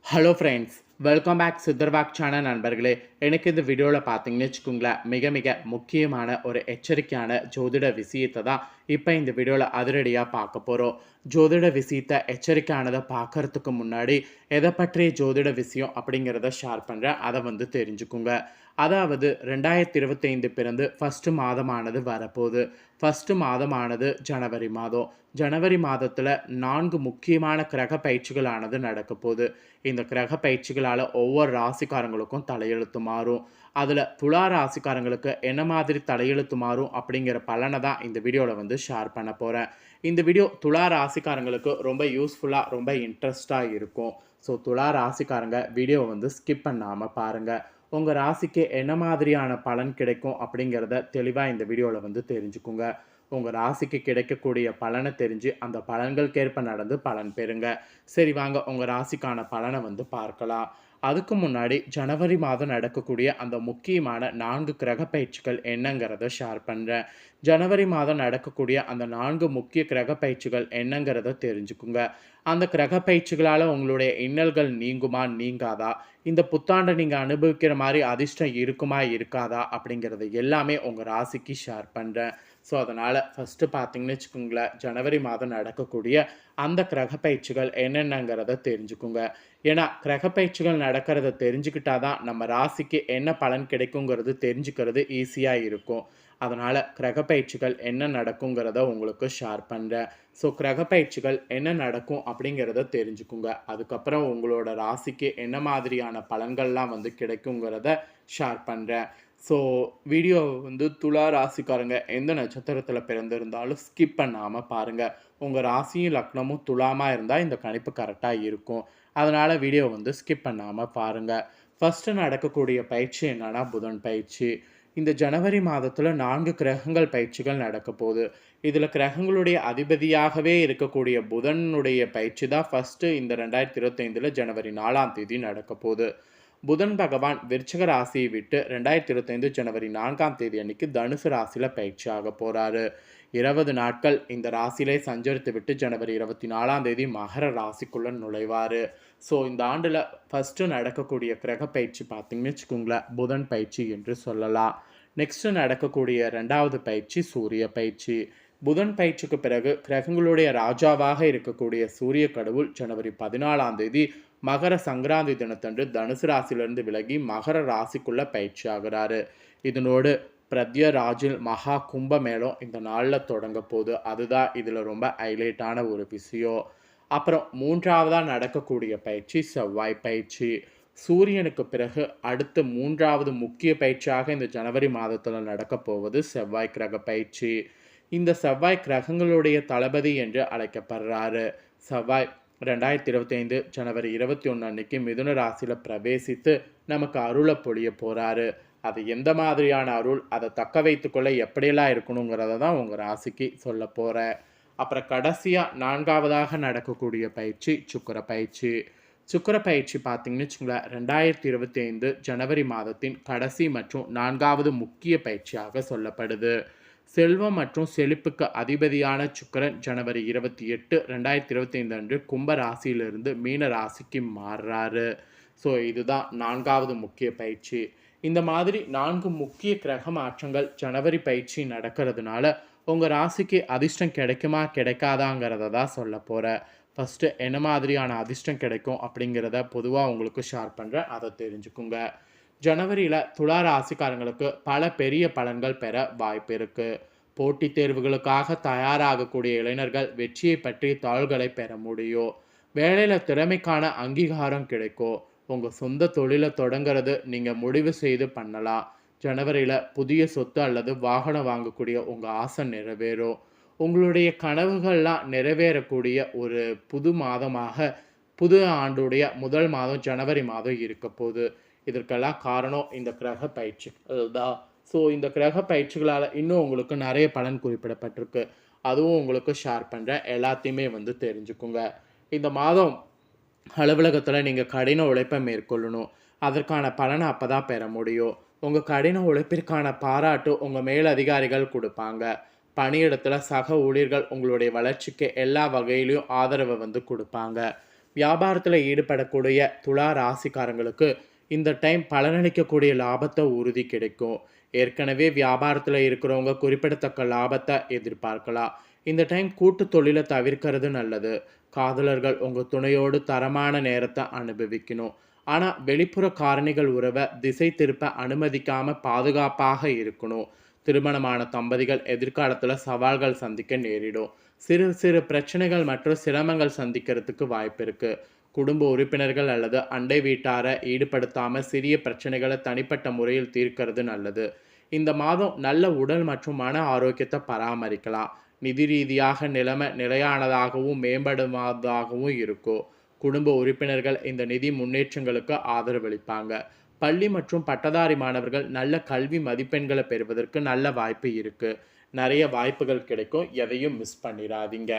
Hello friends, welcome back சித்தர்வாக் channel நண்பர்களே. எனக்கு இந்த வீடியோவில் பார்த்தீங்கன்னு வச்சுக்கோங்களேன், மிக மிக முக்கியமான ஒரு எச்சரிக்கையான ஜோதிட விஷயத்தை தான் இப்போ இந்த வீடியோவில் அதிரடியாக பார்க்க போகிறோம். ஜோதிட விஷயத்தை எச்சரிக்கையானதை பார்க்கறதுக்கு முன்னாடி எதை பற்றிய ஜோதிட விஷயம் அப்படிங்கிறத ஷேர் பண்ணுறேன், அதை தெரிஞ்சுக்குங்க. அதாவது 2025 பிறந்து ஃபஸ்ட்டு மாதமானது வரப்போகுது. ஃபஸ்ட்டு மாதமானது ஜனவரி மாதம். ஜனவரி மாதத்தில் 4 முக்கியமான கிரக பயிற்சிகளானது நடக்க போகுது. இந்த கிரக பயிற்சிகளால் ஒவ்வொரு ராசிக்காரங்களுக்கும் தலையெழுத்து மாறும். அதில் துலா ராசிக்காரங்களுக்கு என்ன மாதிரி தலையெழுத்து மாறும் அப்படிங்கிற பலனை தான் இந்த வீடியோவில் ஷேர் பண்ண போகிறேன். இந்த வீடியோ துலா ராசிக்காரங்களுக்கு ரொம்ப யூஸ்ஃபுல்லாக ரொம்ப இன்ட்ரெஸ்டாக இருக்கும். ஸோ துலா ராசிக்காரங்க வீடியோவை ஸ்கிப் பண்ணாமல் பாருங்கள். உங்கள் ராசிக்கு என்ன மாதிரியான பலன் கிடைக்கும் அப்படிங்கிறத தெளிவாக இந்த வீடியோவில் தெரிஞ்சுக்குங்க. உங்கள் ராசிக்கு கிடைக்கக்கூடிய பலனை தெரிஞ்சு அந்த பலன்களுக்கேற்ப நடந்து பலன் பெறுங்க. சரி, வாங்க உங்கள் ராசிக்கான பலனை பார்க்கலாம். அதுக்கு முன்னாடி ஜனவரி மாதம் நடக்கக்கூடிய அந்த முக்கியமான 4 கிரக பயிற்சிகள் என்னங்கிறத ஷேர் பண்ணுறேன். ஜனவரி மாதம் நடக்கக்கூடிய அந்த 4 முக்கிய கிரக பயிற்சிகள் என்னங்கிறத தெரிஞ்சுக்குங்க. அந்த கிரக பயிற்சிகளால் உங்களுடைய இன்னல்கள் நீங்குமா நீங்காதா, இந்த புத்தாண்டை நீங்கள் அனுபவிக்கிற மாதிரி அதிர்ஷ்டம் இருக்குமா இருக்காதா அப்படிங்கிறது எல்லாமே உங்கள் ராசிக்கு ஷேர் பண்ணுறேன். ஸோ அதனால் ஃபஸ்ட்டு பார்த்தீங்கன்னு வச்சுக்கோங்களேன், ஜனவரி மாதம் நடக்கக்கூடிய அந்த கிரக பயிற்சிகள் என்னென்னங்கிறத தெரிஞ்சுக்குங்க. ஏன்னா கிரக பயிற்சிகள் நடக்கிறத தெரிஞ்சுக்கிட்டா தான் நம்ம ராசிக்கு என்ன பலன் கிடைக்குங்கிறது தெரிஞ்சுக்கிறது ஈஸியாக இருக்கும். அதனால் கிரக பயிற்சிகள் என்ன நடக்குங்கிறத உங்களுக்கு ஷேர் பண்ணுறேன். ஸோ கிரக பயிற்சிகள் என்ன நடக்கும் அப்படிங்கிறத தெரிஞ்சுக்குங்க. அதுக்கப்புறம் உங்களோட ராசிக்கு என்ன மாதிரியான பலன்கள்லாம் கிடைக்குங்கிறத ஷேர் பண்ணுறேன். ஸோ வீடியோ துலா ராசிக்காரங்க எந்த நட்சத்திரத்தில் பிறந்திருந்தாலும் ஸ்கிப் பண்ணாமல் பாருங்கள். உங்கள் ராசியும் லக்னமும் துலாமாக இருந்தால் இந்த கணிப்பு கரெக்டாக இருக்கும். அதனால் வீடியோ ஸ்கிப் பண்ணாமல் பாருங்கள். ஃபஸ்ட்டு நடக்கக்கூடிய பயிற்சி என்னென்னா புதன் பயிற்சி. இந்த ஜனவரி மாதத்தில் 4 கிரகங்கள் பயிற்சிகள் நடக்க போகுது. இதில் கிரகங்களுடைய அதிபதியாகவே இருக்கக்கூடிய புதனுடைய பயிற்சி தான் ஃபஸ்ட்டு இந்த 2025 ஜனவரி 4ஆம் தேதி நடக்க போகுது. புதன் பகவான் விருச்சிக ராசியை விட்டு 2025 ஜனவரி 4ஆம் தேதி அன்னைக்கு தனுசு ராசியில் பயிற்சி ஆக போகிறாரு. 20 நாட்கள் இந்த ராசியிலே சஞ்சரித்து விட்டு ஜனவரி 24ஆம் தேதி மகர ராசிக்குள்ளே நுழைவார். ஸோ இந்த ஆண்டில் ஃபஸ்ட்டு நடக்கக்கூடிய கிரக பயிற்சி பார்த்திங்கன்னு வச்சுக்கோங்களேன், புதன் பயிற்சி என்று சொல்லலாம். நெக்ஸ்ட்டு நடக்கக்கூடிய 2வது பயிற்சி சூரிய பயிற்சி. புதன் பயிற்சிக்கு பிறகு கிரகங்களுடைய ராஜாவாக இருக்கக்கூடிய சூரிய கடவுள் ஜனவரி 14ஆம் தேதி மகர சங்கராந்தி தினத்தன்று தனுசு ராசியிலிருந்து விலகி மகர ராசிக்குள்ளே பயிற்சி ஆகிறாரு. இதனோடு பிரத்யராஜில் மகா கும்பமேளம் இந்த நாளில் தொடங்க போகுது. அதுதான் இதில் ரொம்ப ஹைலைட்டான ஒரு விஷயம். அப்புறம் 3வதாக நடக்கக்கூடிய பயிற்சி செவ்வாய் பயிற்சி. சூரியனுக்கு பிறகு அடுத்த 3வது முக்கிய பயிற்சியாக இந்த ஜனவரி மாதத்தில் நடக்க போவது செவ்வாய் கிரக பயிற்சி. இந்த செவ்வாய் கிரகங்களுடைய தளபதி என்று அழைக்கப்படுறாரு. செவ்வாய் 2025 ஜனவரி 21 அன்னைக்கு மிதுன ராசியில் பிரவேசித்து நமக்கு அருளை பொழிய போகிறாரு. அது எந்த மாதிரியான அருள், அதை தக்க வைத்துக்கொள்ள எப்படியெல்லாம் இருக்கணுங்கிறத தான் உங்கள் ராசிக்கு சொல்ல போகிறேன். அப்புறம் கடைசியாக 4வதாக நடக்கக்கூடிய பயிற்சி சுக்கிர பயிற்சி. சுக்கிர பயிற்சி பார்த்தீங்கன்னு வச்சுங்களேன், 2025 ஜனவரி மாதத்தின் கடைசி மற்றும் 4வது முக்கிய பயிற்சியாக சொல்லப்படுது. செல்வம் மற்றும் செழிப்புக்கு அதிபதியான சுக்கிரன் ஜனவரி 28, 2025 அன்று கும்ப ராசியிலிருந்து மீன ராசிக்கு மாறுறாரு. ஸோ இதுதான் 4வது முக்கிய பயிற்சி. இந்த மாதிரி 4 முக்கிய கிரக மாற்றங்கள் ஜனவரி பயிற்சி நடக்கிறதுனால உங்கள் ராசிக்கு அதிர்ஷ்டம் கிடைக்குமா கிடைக்காதாங்கிறத தான் சொல்ல போகிறேன். ஃபஸ்ட்டு என்ன மாதிரியான அதிர்ஷ்டம் கிடைக்கும் அப்படிங்கிறத பொதுவாக உங்களுக்கு ஷேர் பண்ணுறேன், அதை தெரிஞ்சுக்குங்க. ஜனவரியில் துலா ராசிக்காரங்களுக்கு பல பெரிய பலன்கள் பெற வாய்ப்பு இருக்குது. போட்டித் தேர்வுகளுக்காக தயாராகக்கூடிய இளைஞர்கள் வெற்றியை பற்றி தாள்களை பெற முடியும். வேலையில் திறமைக்கான அங்கீகாரம் கிடைக்கும். உங்கள் சொந்த தொழிலை தொடங்கிறது நீங்கள் முடிவு செய்து பண்ணலாம். ஜனவரியில் புதிய சொத்து அல்லது வாகனம் வாங்கக்கூடிய உங்கள் ஆசை நிறைவேறும். உங்களுடைய கனவுகள்லாம் நிறைவேறக்கூடிய ஒரு புது மாதமாக புது ஆண்டுடைய முதல் மாதம் ஜனவரி மாதம் இருக்க போகுது. இதற்கெல்லாம் காரணம் இந்த கிரக பயிற்சிகள் தான். ஸோ இந்த கிரக பயிற்சிகளால் இன்னும் உங்களுக்கு நிறைய பலன் குறிப்பிடப்பட்டிருக்கு. அதுவும் உங்களுக்கு ஷேர் பண்ணுறேன், எல்லாத்தையுமே தெரிஞ்சுக்குங்க. இந்த மாதம் அலுவலகத்தில் நீங்கள் கடின உழைப்பை மேற்கொள்ளணும். அதற்கான பலனை அப்போ தான் பெற முடியும். உங்கள் கடின உழைப்பிற்கான பாராட்டு உங்கள் மேலதிகாரிகள் கொடுப்பாங்க. பணியிடத்தில் சக ஊழியர்கள் உங்களுடைய வளர்ச்சிக்கு எல்லா வகையிலையும் ஆதரவை கொடுப்பாங்க. வியாபாரத்தில் ஈடுபடக்கூடிய துலா ராசிக்காரங்களுக்கு இந்த டைம் பலனளிக்கக்கூடிய லாபத்தை உறுதி கிடைக்கும். ஏற்கனவே வியாபாரத்தில் இருக்கிறவங்க குறிப்பிடத்தக்க லாபத்தை எதிர்பார்க்கலாம். இந்த டைம் கூட்டு தொழிலை தவிர்க்கிறது நல்லது. காதலர்கள் உங்கள் துணையோடு தரமான நேரத்தை அனுபவிக்கணும். ஆனால் வெளிப்புற காரணிகள் உறவை திசை திருப்ப அனுமதிக்காமல் பாதுகாப்பாக இருக்கணும். திருமணமான தம்பதிகள் எதிர்காலத்தில் சவால்கள் சந்திக்க நேரிடும். சிறு சிறு பிரச்சனைகள் மற்றும் சிரமங்கள் சந்திக்கிறதுக்கு வாய்ப்பு இருக்குது. குடும்ப உறுப்பினர்கள் அல்லது அண்டை வீட்டாரை ஈடுபடுத்தாமல் சிறிய பிரச்சனைகளை தனிப்பட்ட முறையில் தீர்க்கிறது நல்லது. இந்த மாதம் நல்ல உடல் மற்றும் மன ஆரோக்கியத்தை பராமரிக்கலாம். நிதி ரீதியாக நிலைமை நிலையானதாகவும் மேம்படுவதாகவும் இருக்கும். குடும்ப உறுப்பினர்கள் இந்த நிதி முன்னேற்றங்களுக்கு ஆதரவளிப்பாங்க. பள்ளி மற்றும் பட்டதாரி மாணவர்கள் நல்ல கல்வி மதிப்பெண்களை பெறுவதற்கு நல்ல வாய்ப்பு இருக்குது. நிறைய வாய்ப்புகள் கிடைக்கும். எதையும் மிஸ் பண்ணிடாதீங்க.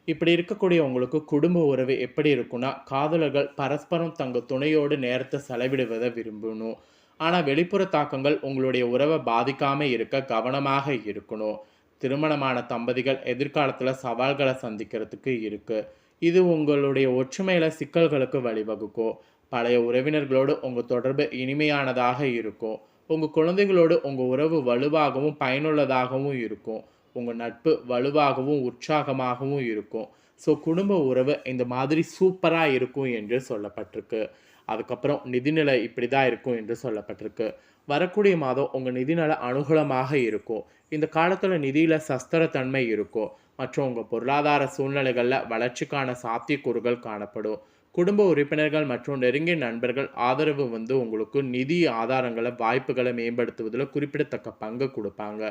இப்படி இருக்கக்கூடிய உங்களுக்கு குடும்ப உறவு எப்படி இருக்குன்னா, காதலர்கள் பரஸ்பரம் தங்கள் துணையோடு நேரத்தை செலவிடுவதை விரும்பணும். ஆனால் வெளிப்புற தாக்கங்கள் உங்களுடைய உறவை பாதிக்காமல் இருக்க கவனமாக இருக்கணும். திருமணமான தம்பதிகள் எதிர்காலத்தில் சவால்களை சந்திக்கிறதுக்கு இருக்கு. இது உங்களுடைய ஒற்றுமையில் சிக்கல்களுக்கு வழிவகுக்கும். பழைய உறவினர்களோடு உங்கள் தொடர்பு இனிமையானதாக இருக்கும். உங்கள் குழந்தைகளோடு உங்கள் உறவு வலுவாகவும் பயனுள்ளதாகவும் இருக்கும். உங்கள் நட்பு வலுவாகவும் உற்சாகமாகவும் இருக்கும். ஸோ குடும்ப உறவு இந்த மாதிரி சூப்பராக இருக்கும் என்று சொல்லப்பட்டிருக்கு. அதுக்கப்புறம் நிதிநிலை இப்படி தான் இருக்கும் என்று சொல்லப்பட்டிருக்கு. வரக்கூடிய மாதம் உங்கள் நிதிநிலை அனுகூலமாக இருக்கும். இந்த காலத்தில் நிதியில் சஸ்திரத்தன்மை இருக்கும் மற்றும் உங்கள் பொருளாதார சூழ்நிலைகளில் வளர்ச்சிக்கான சாத்தியக்கூறுகள் காணப்படும். குடும்ப உறுப்பினர்கள் மற்றும் நெருங்கிய நண்பர்கள் ஆதரவு உங்களுக்கு நிதி ஆதாரங்களை வாய்ப்புகளை மேம்படுத்துவதில் குறிப்பிடத்தக்க பங்கு கொடுப்பாங்க.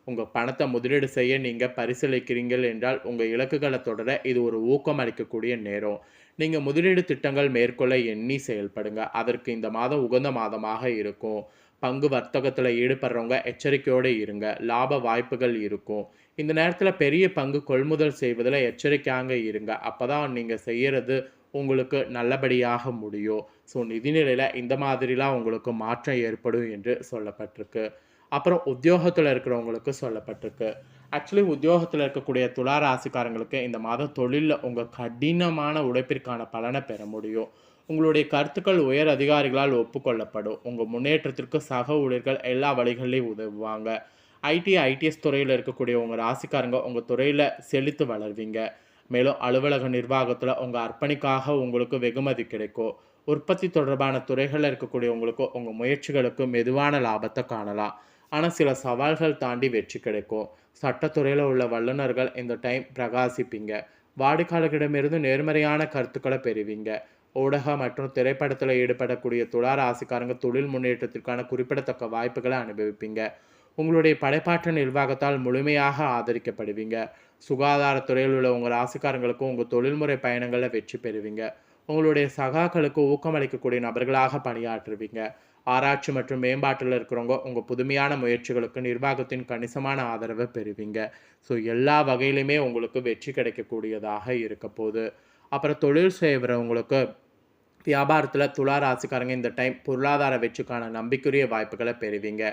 உங்கள் பணத்தை முதலீடு செய்ய நீங்கள் பரிசீலிக்கிறீர்கள் என்றால் உங்கள் இலக்குகளை தொடர இது ஒரு ஊக்கம் அளிக்கக்கூடிய நேரம். நீங்கள் முதலீடு திட்டங்கள் மேற்கொள்ள எண்ணி செயல்படுங்க. அதற்கு இந்த மாதம் உகந்த மாதமாக இருக்கும். பங்கு வர்த்தகத்தில் ஈடுபடுறவங்க எச்சரிக்கையோடு இருங்க. லாப வாய்ப்புகள் இருக்கும். இந்த நேரத்தில் பெரிய பங்கு கொள்முதல் செய்வதில் எச்சரிக்கையாக இருங்க. அப்போ தான் நீங்கள் செய்கிறது உங்களுக்கு நல்லபடியாக முடியும். ஸோ நிதிநிலையில் இந்த மாதிரிலாம் உங்களுக்கு மாற்றம் ஏற்படும் என்று சொல்லப்பட்டிருக்கு. அப்புறம் உத்தியோகத்தில் இருக்கிறவங்களுக்கு சொல்லப்பட்டிருக்கு. ஆக்சுவலி உத்தியோகத்தில் இருக்கக்கூடிய துலா ராசிக்காரங்களுக்கு இந்த மாதம் தொழிலில் உங்கள் கடினமான உழைப்பிற்கான பலனை பெற முடியும். உங்களுடைய கருத்துக்கள் உயர் அதிகாரிகளால் ஒப்புக்கொள்ளப்படும். உங்கள் முன்னேற்றத்திற்கு சக ஊழியர்கள் எல்லா வழிகளிலையும் உதவுவாங்க. ஐடிஎஸ் துறையில் இருக்கக்கூடிய உங்கள் ராசிக்காரங்க உங்கள் துறையில் செழித்து வளர்வீங்க. மேலும் அலுவலக நிர்வாகத்தில் உங்கள் அர்ப்பணிக்காக உங்களுக்கு வெகுமதி கிடைக்கும். உற்பத்தி தொடர்பான துறைகளில் இருக்கக்கூடிய உங்களுக்கு உங்கள் முயற்சிகளுக்கு மெதுவான லாபத்தை காணலாம். ஆனால் சில சவால்கள் தாண்டி வெற்றி கிடைக்கும். சட்டத்துறையில் உள்ள வல்லுநர்கள் இந்த டைம் பிரகாசிப்பீங்க. வாடிக்கையாளர்களிடமிருந்து நேர்மறையான கருத்துக்களை பெறுவீங்க. ஊடக மற்றும் திரைப்படத்தில் ஈடுபடக்கூடிய துலா ராசிக்காரங்க தொழில் முன்னேற்றத்திற்கான குறிப்பிடத்தக்க வாய்ப்புகளை அனுபவிப்பீங்க. உங்களுடைய படைப்பாற்றல் நிர்வாகத்தால் முழுமையாக ஆதரிக்கப்படுவீங்க. சுகாதாரத்துறையில் உள்ள உங்கள் ராசிக்காரங்களுக்கும் உங்கள் தொழில்முறை பயணங்களில் வெற்றி பெறுவீங்க. உங்களுடைய சகாக்களுக்கு ஊக்கமளிக்கக்கூடிய நபர்களாக பணியாற்றுவீங்க. ஆராய்ச்சி மற்றும் மேம்பாட்டில் இருக்கிறவங்க உங்கள் புதுமையான முயற்சிகளுக்கு நிர்வாகத்தின் கணிசமான ஆதரவை பெறுவீங்க. ஸோ எல்லா வகையிலுமே உங்களுக்கு வெற்றி கிடைக்கக்கூடியதாக இருக்க போகுது. அப்புறம் தொழில் செய்கிறவங்களுக்கு வியாபாரத்தில் துலா ராசிக்காரங்க இந்த டைம் பொருளாதார வெற்றிக்கான நம்பிக்கையுரிய வாய்ப்புகளை பெறுவீங்க.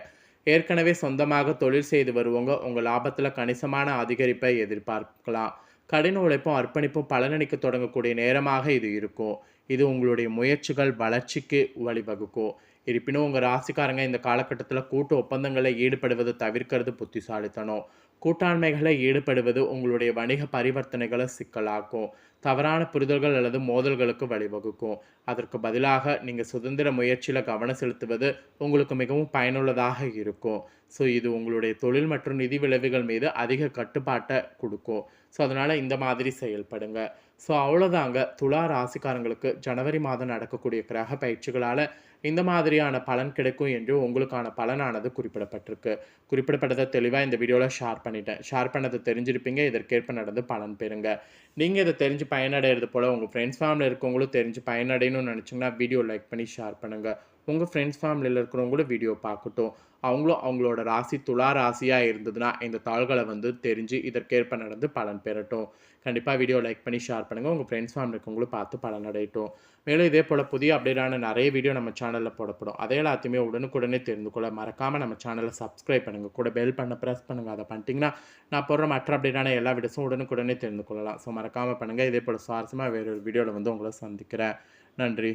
ஏற்கனவே சொந்தமாக தொழில் செய்து வருவங்க உங்கள் லாபத்தில் கணிசமான அதிகரிப்பை எதிர்பார்க்கலாம். கடின உழைப்பும் அர்ப்பணிப்பும் பலனளிக்க தொடங்கக்கூடிய நேரமாக இது இருக்கும். இது உங்களுடைய முயற்சிகள் வளர்ச்சிக்கு வழிவகுக்கும். இருப்பினும் உங்கள் ராசிக்காரங்க இந்த காலகட்டத்தில் கூட்டு ஒப்பந்தங்களில் ஈடுபடுவது தவிர்க்கிறது புத்திசாலித்தனம். கூட்டாண்மைகளை ஈடுபடுவது உங்களுடைய வணிக பரிவர்த்தனைகளை சிக்கலாக்கும். தவறான புரிதல்கள் அல்லது மோதல்களுக்கு வழிவகுக்கும். அதற்கு பதிலாக நீங்கள் சுதந்திர முயற்சியில் கவனம் செலுத்துவது உங்களுக்கு மிகவும் பயனுள்ளதாக இருக்கும். ஸோ இது உங்களுடைய தொழில் மற்றும் நிதி விளைவுகள் மீது அதிக கட்டுப்பாட்டை கொடுக்கும். ஸோ அதனால் இந்த மாதிரி செயல்படுங்க. ஸோ அவ்வளோதாங்க. துலா ராசிக்காரங்களுக்கு ஜனவரி மாதம் நடக்கக்கூடிய கிரக பயிற்சிகளால் இந்த மாதிரியான பலன் கிடைக்கும் என்று உங்களுக்கான பலனானது குறிப்பிடப்பட்டிருக்கு. குறிப்பிடப்பட்டதை தெளிவாக இந்த வீடியோவில் ஷேர் பண்ணிட்டேன். ஷேர் பண்ணதை தெரிஞ்சிருப்பீங்க. இதற்கேற்ப நடந்து பலன் பெறுங்க. நீங்கள் இதை தெரிஞ்சு பயனடைகிறது போல் உங்கள் ஃப்ரெண்ட்ஸ் ஃபேமிலியில் இருக்கவங்களும் தெரிஞ்சு பயனடையணும்னு நினச்சிங்கன்னா வீடியோ லைக் பண்ணி ஷேர் பண்ணுங்கள். உங்கள் ஃப்ரெண்ட்ஸ் ஃபேமிலியில் இருக்கிறவங்க கூட வீடியோ பார்க்கட்டும். அவங்களும் அவங்களோட ராசி துலா ராசியாக இருந்ததுன்னா இந்த தாள்களை வந்து தெரிஞ்சு இதற்கேற்ப நடந்து பலன் பெறட்டும். கண்டிப்பாக வீடியோ லைக் பண்ணி ஷேர் பண்ணுங்கள். உங்கள் ஃப்ரெண்ட்ஸ் ஃபேமிலி இருக்கவங்களும் பார்த்து பலன் அடையட்டும். மேலும் இதே போல் புதிய அப்டேட்டான நிறைய வீடியோ நம்ம சேனலில் போடப்படும். அதை எல்லாத்தையுமே உடனுக்குடனே தெரிந்து கொள்ள மறக்காமல் நம்ம சேனலை சப்ஸ்கிரைப் பண்ணுங்கள். கூட பெல் பண்ண ப்ரெஸ் பண்ணுங்கள். அதை பண்ணிட்டீங்கன்னா நான் போடுற மற்ற அப்டேட்டான எல்லா வீடியோஸும் உடனுக்குடனே தெரிந்து கொள்ளலாம். ஸோ மறக்காமல் பண்ணுங்கள். இதே போல் சுவாரஸ்யமாக வேறு ஒரு வீடியோவில் வந்து உங்களை சந்திக்கிறேன். நன்றி.